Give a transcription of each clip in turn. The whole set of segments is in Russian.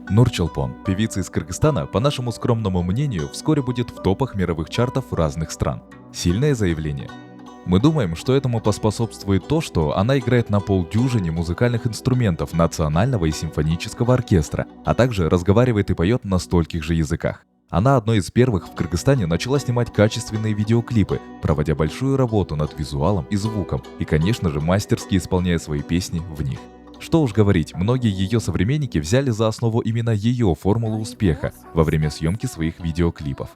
Нурчулпон, певица из Кыргызстана, по нашему скромному мнению, вскоре будет в топах мировых чартов разных стран. Сильное заявление. Мы думаем, что этому поспособствует то, что она играет на полдюжине музыкальных инструментов национального и симфонического оркестра, а также разговаривает и поет на стольких же языках. Она одной из первых в Кыргызстане начала снимать качественные видеоклипы, проводя большую работу над визуалом и звуком, и, конечно же, мастерски исполняя свои песни в них. Что уж говорить, многие ее современники взяли за основу именно ее формулу успеха во время съемки своих видеоклипов.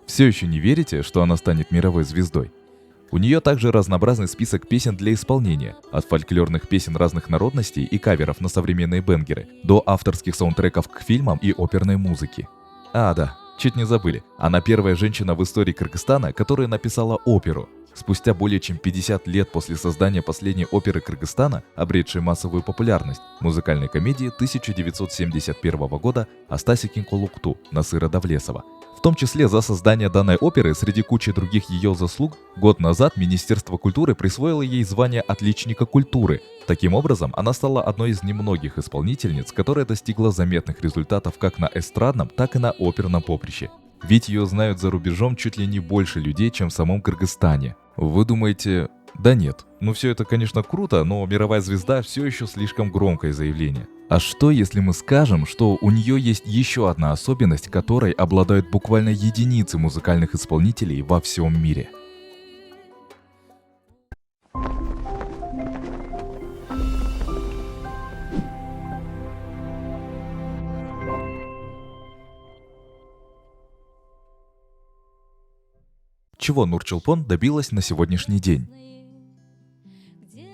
Все еще не верите, что она станет мировой звездой? У нее также разнообразный список песен для исполнения, от фольклорных песен разных народностей и каверов на современные бенгеры, до авторских саундтреков к фильмам и оперной музыки. Да, чуть не забыли, она первая женщина в истории Кыргызстана, которая написала оперу. Спустя более чем 50 лет после создания последней оперы Кыргызстана, обретшей массовую популярность, музыкальной комедии 1971 года «Астаси Кинколукту» Насыра Давлесова. В том числе за создание данной оперы, среди кучи других ее заслуг, год назад Министерство культуры присвоило ей звание «Отличника культуры». Таким образом, она стала одной из немногих исполнительниц, которая достигла заметных результатов как на эстрадном, так и на оперном поприще. Ведь ее знают за рубежом чуть ли не больше людей, чем в самом Кыргызстане. Вы думаете, да нет, все это, конечно, круто, но мировая звезда все еще слишком громкое заявление. А что, если мы скажем, что у нее есть еще одна особенность, которой обладают буквально единицы музыкальных исполнителей во всем мире? Чего Нурчулпон добилась на сегодняшний день?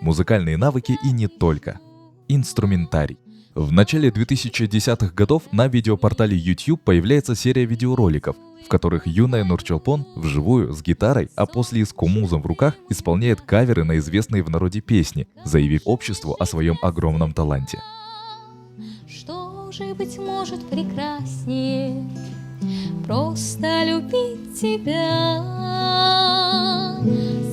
Музыкальные навыки и не только. Инструментарий. В начале 2010-х годов на видеопортале YouTube появляется серия видеороликов, в которых юная Нурчулпон вживую с гитарой, а после и с кумузом в руках исполняет каверы на известные в народе песни, заявив обществу о своем огромном таланте. Что же, быть может, прекраснее просто любить тебя?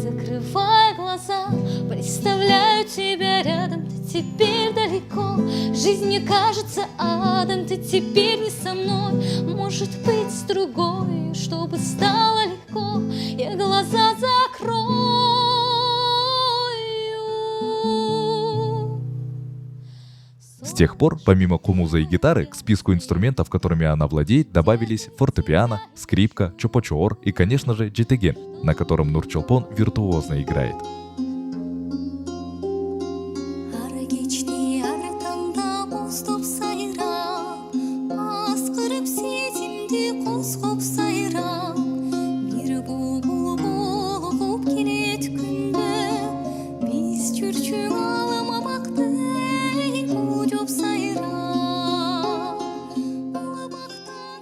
Закрывая глаза, представляю тебя рядом, ты теперь далеко. Жизнь мне кажется адом, ты теперь не со мной. Может быть, с другой, чтобы стало легко, я глаза закрою. С тех пор, помимо кумуза и гитары, к списку инструментов, которыми она владеет, добавились фортепиано, скрипка, чопочоор и, конечно же, джитеген, на котором Нурчулпон виртуозно играет.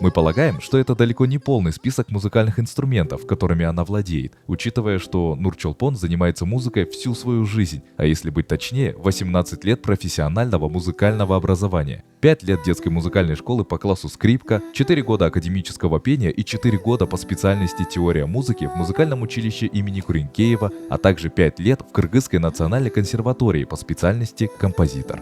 Мы полагаем, что это далеко не полный список музыкальных инструментов, которыми она владеет, учитывая, что Нурчулпон занимается музыкой всю свою жизнь, а если быть точнее, 18 лет профессионального музыкального образования, 5 лет детской музыкальной школы по классу скрипка, 4 года академического пения и 4 года по специальности теория музыки в музыкальном училище имени Куренкеева, а также 5 лет в Кыргызской национальной консерватории по специальности композитор.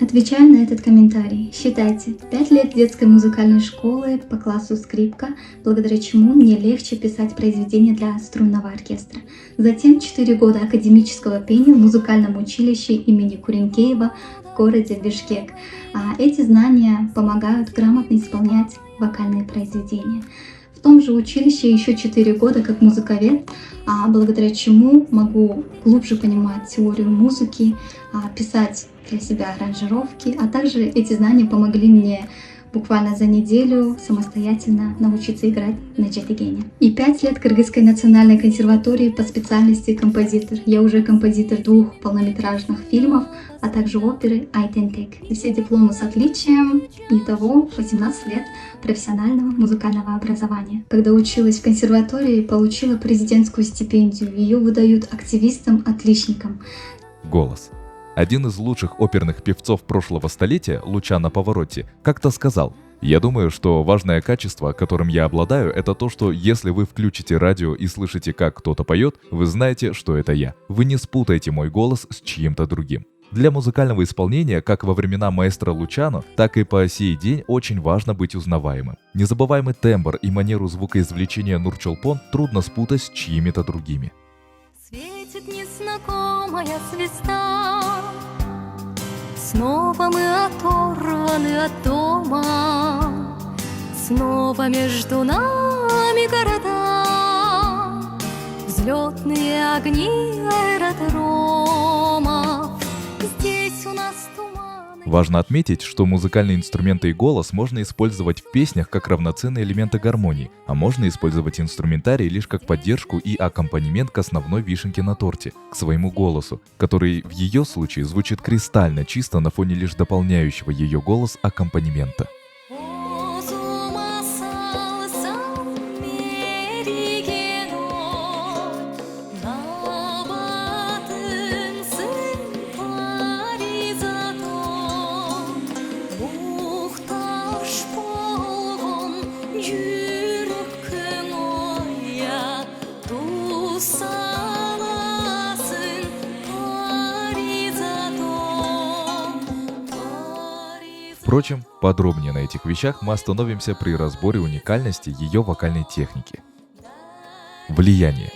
Отвечая на этот комментарий, считайте, 5 лет детской музыкальной школы по классу скрипка, благодаря чему мне легче писать произведения для струнного оркестра. Затем 4 года академического пения в музыкальном училище имени Куренкеева в городе Бишкек. Эти знания помогают грамотно исполнять вокальные произведения. В том же училище еще 4 года как музыковед, благодаря чему могу глубже понимать теорию музыки, писать для себя аранжировки, а также эти знания помогли мне буквально за неделю самостоятельно научиться играть на джитегене. И 5 лет Кыргызской национальной консерватории по специальности композитор. Я уже композитор 2 полнометражных фильмов, а также оперы «Айтентек». И все дипломы с отличием, итого 18 лет профессионального музыкального образования. Когда училась в консерватории, получила президентскую стипендию. Ее выдают активистам-отличникам. Голос. Один из лучших оперных певцов прошлого столетия, Лучано Паваротти, как-то сказал: «Я думаю, что важное качество, которым я обладаю, это то, что если вы включите радио и слышите, как кто-то поет, вы знаете, что это я. Вы не спутаете мой голос с чьим-то другим». Для музыкального исполнения, как во времена маэстро Лучано, так и по сей день очень важно быть узнаваемым. Незабываемый тембр и манеру звукоизвлечения Нурчолпон трудно спутать с чьими-то другими. Светит незнакомая звезда, снова мы оторваны от дома, снова между нами города, взлетные огни аэродромов. Здесь у нас туманы. Важно отметить, что музыкальные инструменты и голос можно использовать в песнях как равноценные элементы гармонии, а можно использовать инструментарий лишь как поддержку и аккомпанемент к основной вишенке на торте, к своему голосу, который в ее случае звучит кристально чисто на фоне лишь дополняющего ее голос аккомпанемента. Впрочем, подробнее на этих вещах мы остановимся при разборе уникальности ее вокальной техники. Влияние.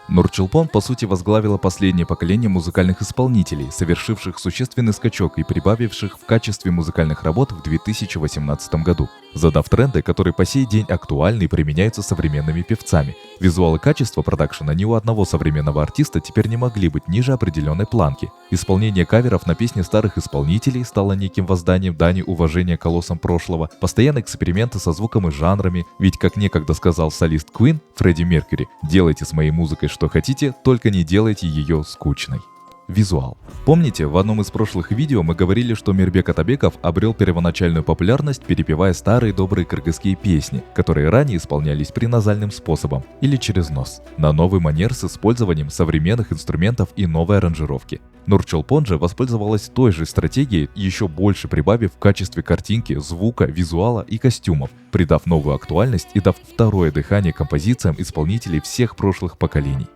Нурчолпон, по сути, возглавила последнее поколение музыкальных исполнителей, совершивших существенный скачок и прибавивших в качестве музыкальных работ в 2018 году, задав тренды, которые по сей день актуальны и применяются современными певцами. Визуал и качество продакшена ни у одного современного артиста теперь не могли быть ниже определенной планки. Исполнение каверов на песни старых исполнителей стало неким возданием дани уважения колоссам прошлого, постоянные эксперименты со звуком и жанрами, ведь, как некогда сказал солист Queen Фредди Меркьюри, делайте с моей музыкой что хотите, только не делайте ее скучной. Визуал. Помните, в одном из прошлых видео мы говорили, что Мирбек Атабеков обрел первоначальную популярность, перепевая старые добрые кыргызские песни, которые ранее исполнялись приназальным способом или через нос, на новый манер с использованием современных инструментов и новой аранжировки. Нурчолпон же воспользовалась той же стратегией, еще больше прибавив в качестве картинки, звука, визуала и костюмов, придав новую актуальность и дав второе дыхание композициям исполнителей всех прошлых поколений.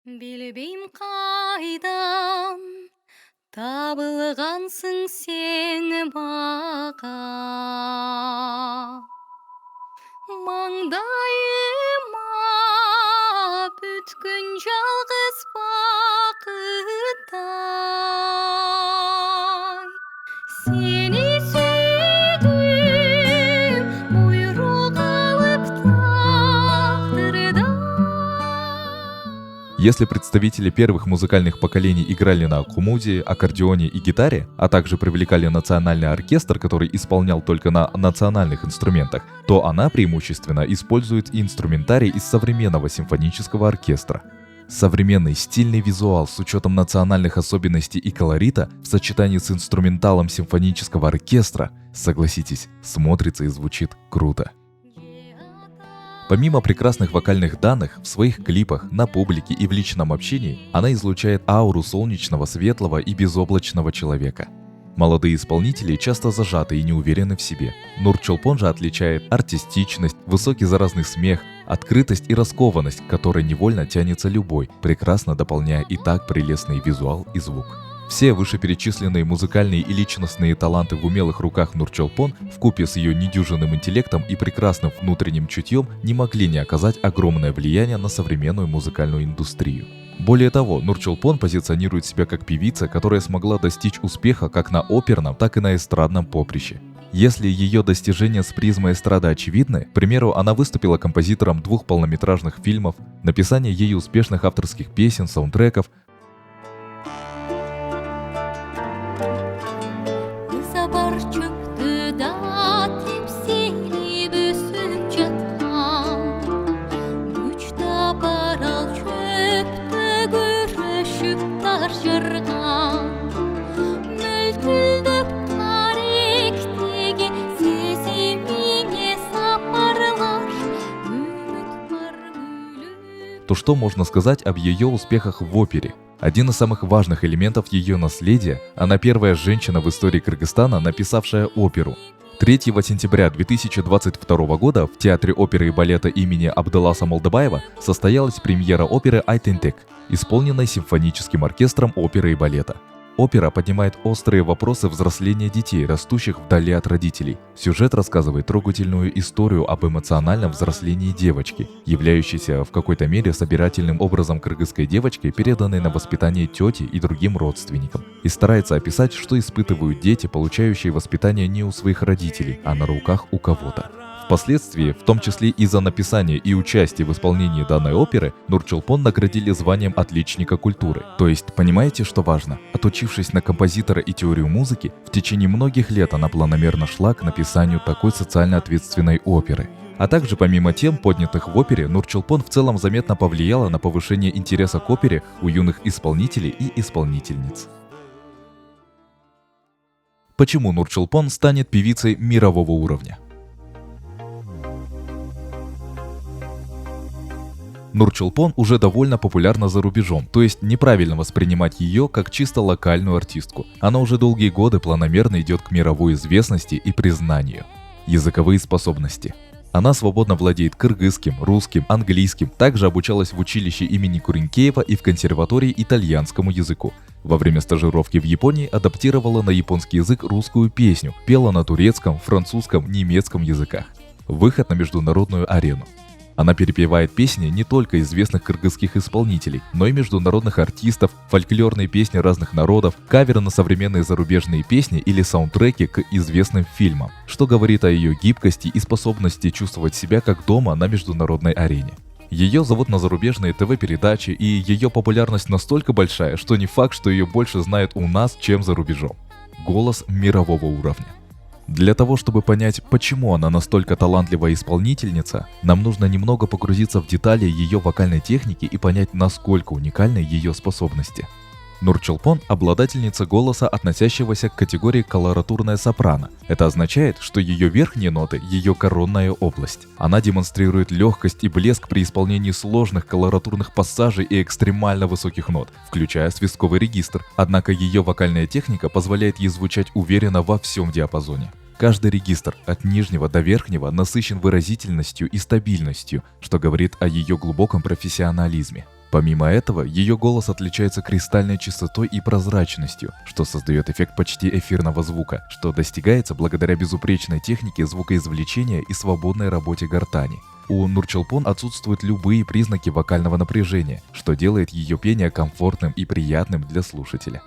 Bilbeyim kaydan табылғансың сен маған, маңдайыма бүткін жалғыз бақыттай. Сені сүйдім, бұйрық алып тағдырдан. Если представители первых музыкальных поколений играли на акумуде, аккордеоне и гитаре, а также привлекали национальный оркестр, который исполнял только на национальных инструментах, то она преимущественно использует инструментарий из современного симфонического оркестра. Современный стильный визуал с учетом национальных особенностей и колорита в сочетании с инструменталом симфонического оркестра, согласитесь, смотрится и звучит круто. Помимо прекрасных вокальных данных, в своих клипах, на публике и в личном общении она излучает ауру солнечного, светлого и безоблачного человека. Молодые исполнители часто зажаты и не уверены в себе. Нурчолпон же отличает артистичность, высокий заразный смех, открытость и раскованность, к которой невольно тянется любой, прекрасно дополняя и так прелестный визуал и звук. Все вышеперечисленные музыкальные и личностные таланты в умелых руках Нурчолпон вкупе с ее недюжинным интеллектом и прекрасным внутренним чутьем не могли не оказать огромное влияние на современную музыкальную индустрию. Более того, Нурчолпон позиционирует себя как певица, которая смогла достичь успеха как на оперном, так и на эстрадном поприще. Если ее достижения с призмой эстрады очевидны, к примеру, она выступила композитором 2 полнометражных фильмов, написание ею успешных авторских песен, саундтреков, то что можно сказать об ее успехах в опере? Один из самых важных элементов ее наследия – она первая женщина в истории Кыргызстана, написавшая оперу. 3 сентября 2022 года в Театре оперы и балета имени Абдалласа Молдобаева состоялась премьера оперы «Айтентек», исполненной симфоническим оркестром оперы и балета. Опера поднимает острые вопросы взросления детей, растущих вдали от родителей. Сюжет рассказывает трогательную историю об эмоциональном взрослении девочки, являющейся в какой-то мере собирательным образом кыргызской девочкой, переданной на воспитание тете и другим родственникам, и старается описать, что испытывают дети, получающие воспитание не у своих родителей, а на руках у кого-то. Впоследствии, в том числе из-за написания и участия в исполнении данной оперы, Нурчулпон наградили званием отличника культуры. То есть, понимаете, что важно? Отучившись на композитора и теорию музыки, в течение многих лет она планомерно шла к написанию такой социально ответственной оперы. А также помимо тем, поднятых в опере, Нурчулпон в целом заметно повлияла на повышение интереса к опере у юных исполнителей и исполнительниц. Почему Нурчулпон станет певицей мирового уровня? Нурчулпон уже довольно популярна за рубежом, то есть неправильно воспринимать ее как чисто локальную артистку. Она уже долгие годы планомерно идет к мировой известности и признанию. Языковые способности. Она свободно владеет кыргызским, русским, английским, также обучалась в училище имени Куренкеева и в консерватории итальянскому языку. Во время стажировки в Японии адаптировала на японский язык русскую песню, пела на турецком, французском, немецком языках. Выход на международную арену. Она перепевает песни не только известных кыргызских исполнителей, но и международных артистов, фольклорные песни разных народов, каверы на современные зарубежные песни или саундтреки к известным фильмам, что говорит о ее гибкости и способности чувствовать себя как дома на международной арене. Ее зовут на зарубежные ТВ-передачи, и ее популярность настолько большая, что не факт, что ее больше знают у нас, чем за рубежом. Голос мирового уровня. Для того, чтобы понять, почему она настолько талантливая исполнительница, нам нужно немного погрузиться в детали ее вокальной техники и понять, насколько уникальны ее способности. Нурчулпон – обладательница голоса, относящегося к категории колоратурная сопрано. Это означает, что ее верхние ноты – ее коронная область. Она демонстрирует легкость и блеск при исполнении сложных колоратурных пассажей и экстремально высоких нот, включая свистковый регистр. Однако ее вокальная техника позволяет ей звучать уверенно во всем диапазоне. Каждый регистр, от нижнего до верхнего, насыщен выразительностью и стабильностью, что говорит о ее глубоком профессионализме. Помимо этого, ее голос отличается кристальной чистотой и прозрачностью, что создает эффект почти эфирного звука, что достигается благодаря безупречной технике звукоизвлечения и свободной работе гортани. У Нурчулпон отсутствуют любые признаки вокального напряжения, что делает ее пение комфортным и приятным для слушателя.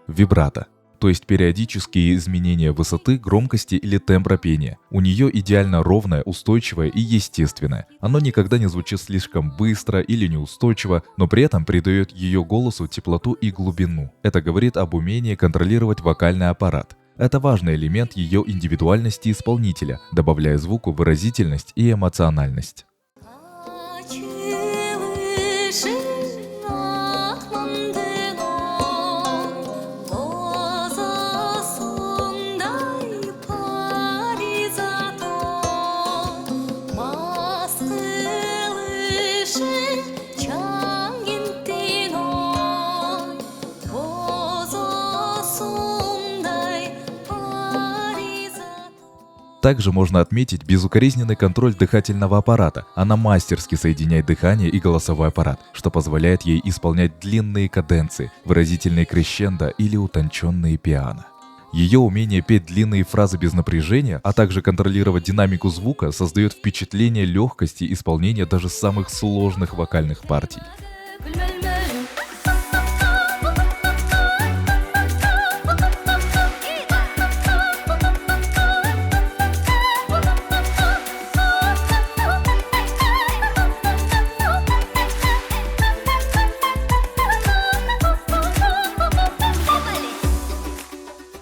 Вибрато, то есть периодические изменения высоты, громкости или тембра пения. У нее идеально ровное, устойчивое и естественное. Оно никогда не звучит слишком быстро или неустойчиво, но при этом придает ее голосу теплоту и глубину. Это говорит об умении контролировать вокальный аппарат. Это важный элемент ее индивидуальности исполнителя, добавляя звуку выразительность и эмоциональность. Также можно отметить безукоризненный контроль дыхательного аппарата. Она мастерски соединяет дыхание и голосовой аппарат, что позволяет ей исполнять длинные каденции, выразительные крещендо или утонченные пиано. Ее умение петь длинные фразы без напряжения, а также контролировать динамику звука, создает впечатление легкости исполнения даже самых сложных вокальных партий.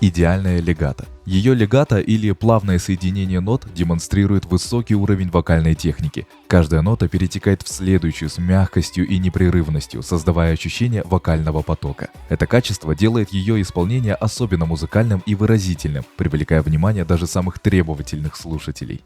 идеальное легато. Ее легато или плавное соединение нот демонстрирует высокий уровень вокальной техники. Каждая нота перетекает в следующую с мягкостью и непрерывностью, создавая ощущение вокального потока. Это качество делает ее исполнение особенно музыкальным и выразительным, привлекая внимание даже самых требовательных слушателей.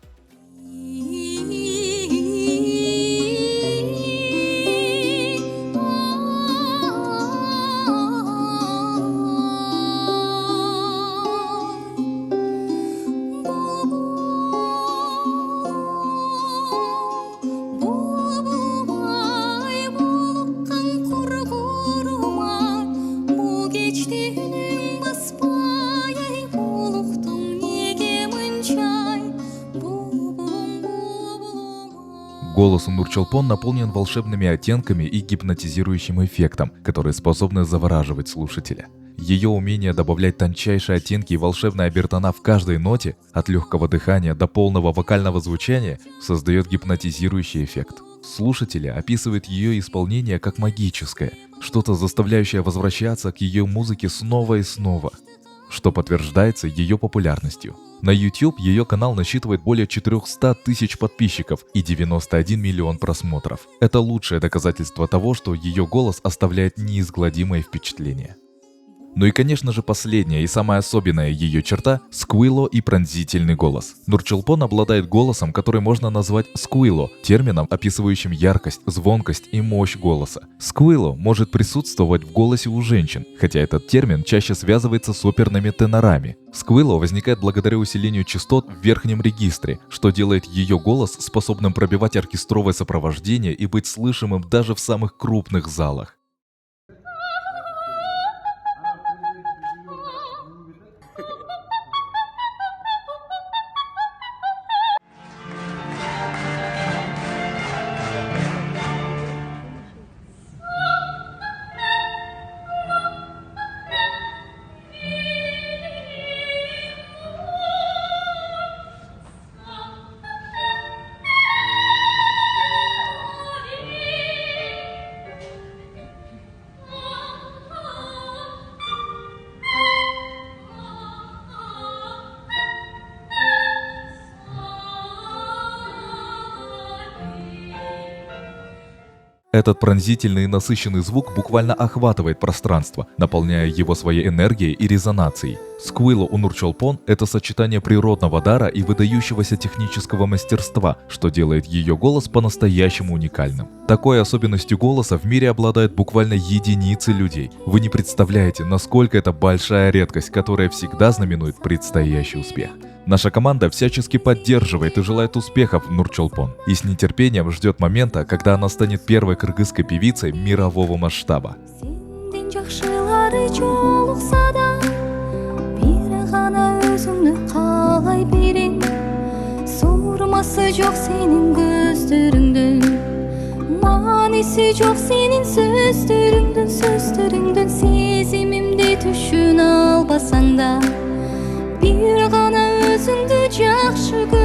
Голос у Нурчолпон наполнен волшебными оттенками и гипнотизирующим эффектом, которые способны завораживать слушателя. Ее умение добавлять тончайшие оттенки и волшебные обертона в каждой ноте, от легкого дыхания до полного вокального звучания, создает гипнотизирующий эффект. Слушатели описывают ее исполнение как магическое, что-то заставляющее возвращаться к ее музыке снова и снова, что подтверждается ее популярностью. На YouTube ее канал насчитывает более 400 тысяч подписчиков и 91 миллион просмотров. Это лучшее доказательство того, что ее голос оставляет неизгладимое впечатление. Ну и, конечно же, последняя и самая особенная ее черта – сквилло и пронзительный голос. Нурчолпон обладает голосом, который можно назвать сквилло, термином, описывающим яркость, звонкость и мощь голоса. Сквилло может присутствовать в голосе у женщин, хотя этот термин чаще связывается с оперными тенорами. Сквилло возникает благодаря усилению частот в верхнем регистре, что делает ее голос способным пробивать оркестровое сопровождение и быть слышимым даже в самых крупных залах. Этот пронзительный и насыщенный звук буквально охватывает пространство, наполняя его своей энергией и резонацией. Сквилло у Нурчолпон – это сочетание природного дара и выдающегося технического мастерства, что делает ее голос по-настоящему уникальным. Такой особенностью голоса в мире обладают буквально единицы людей. Вы не представляете, насколько это большая редкость, которая всегда знаменует предстоящий успех. Наша команда всячески поддерживает и желает успехов Нурчолпон и с нетерпением ждет момента, когда она станет первой кыргызской певицей мирового масштаба. Bir gana özüңдү жакшы